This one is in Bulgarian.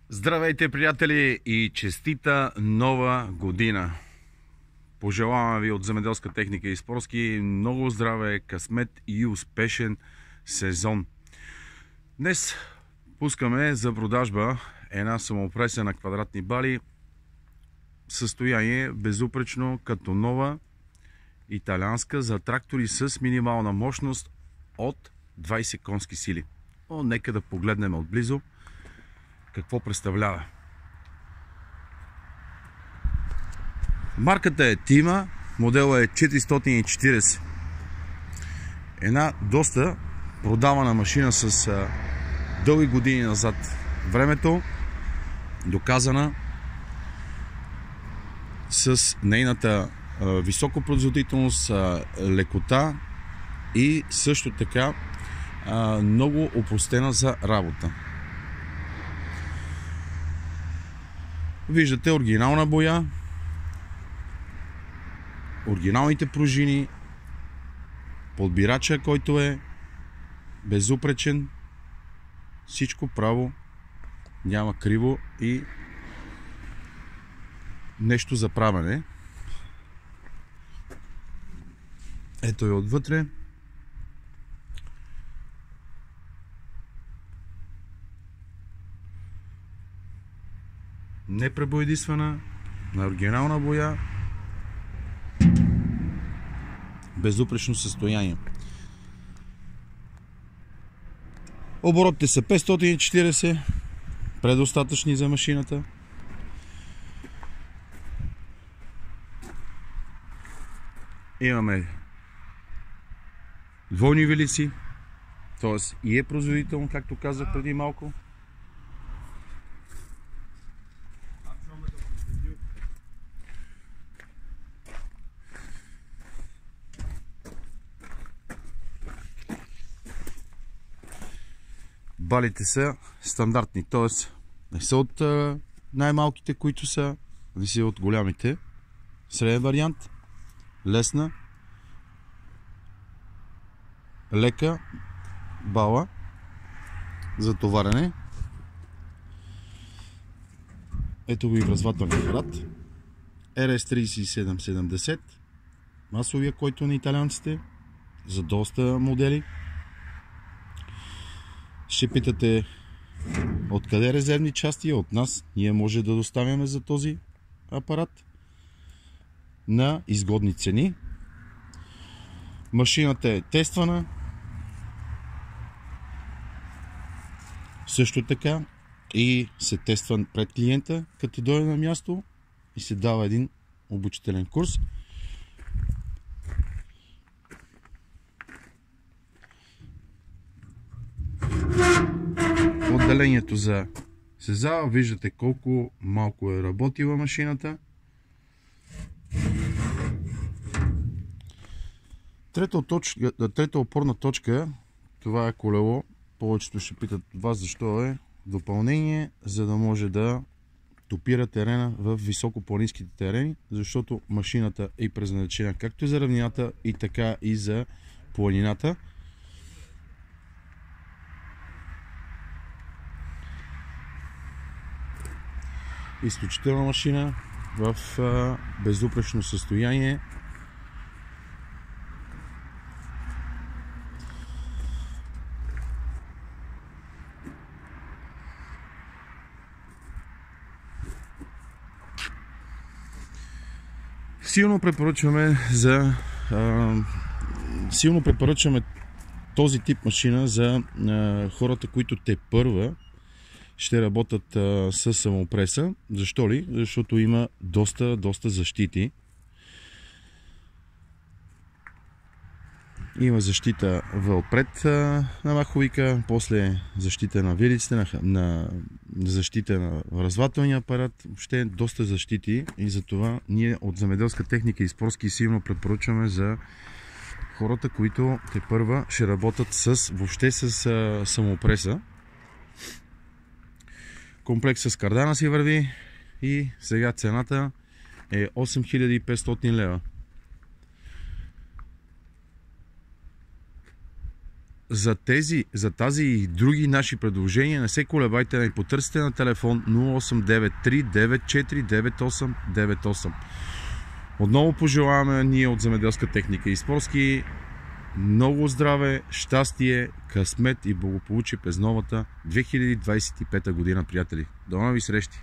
Здравейте, приятели, и честита нова година! Пожелавам ви от Земеделска техника и Спорски много здраве, късмет и успешен сезон. Днес пускаме за продажба една самопреса на квадратни бали. Състояние безупречно като нова, италианска, за трактори с минимална мощност от 20 конски сили. Но нека да погледнем отблизо какво представлява. Марката е Тима, модела е 440. Една доста продавана машина с дълги години назад времето, доказана с нейната високопроизводителност, лекота и също така много опростена за работа. Виждате оригинална боя, оригиналните пружини, подбирача, който е безупречен, всичко право, няма криво и нещо за правене. Ето и отвътре. Непребоядисвана, на оригинална боя, безупречно състояние. Оборотите са 540, предостатъчни за машината. Имаме двойни вилици, т.е. и е производително, както казах преди малко. Балите са стандартни, т.е. не са от най-малките, които са, не са от голямите. Среден вариант, лесна, лека бала за товарене. Ето ви връзвателния апарат RS3770, масовия, който е на италианците, за доста модели. Ще питате откъде резервни части? От нас. Ние може да доставяме за този апарат на изгодни цени. Машината е тествана. Също така и се тества пред клиента, като дойде на място и се дава един обучителен курс. Отделението за сезала, виждате колко малко е работила машината. Трета опорна точка, това е колело. Повечето ще питат вас защо е допълнение, за да може да топира терена в високопланинските терени, защото машината е предназначена както и за равнината, и така и за планината. Изключителна машина в безупречно състояние. Силно препоръчваме този тип машина за хората, които тепърва ще работят с самопреса. Защо ли? Защото има доста защити. Има защита отпред на маховика, после защита на вилиците, на защита на връзвателния апарат. Въобще доста защити и затова ние от Земеделска техника и Спорски силно препоръчваме за хората, които тепърва ще работят въобще с самопреса. Комплект с кардана си върви и сега цената е 8500 лева. за тази и други наши предложения не се колебайте да ни потърсите на телефон 0893949898. Отново пожелаваме ние от Земеделска техника и Спорски много здраве, щастие, късмет и благополучие през новата 2025 година, приятели. До нови срещи!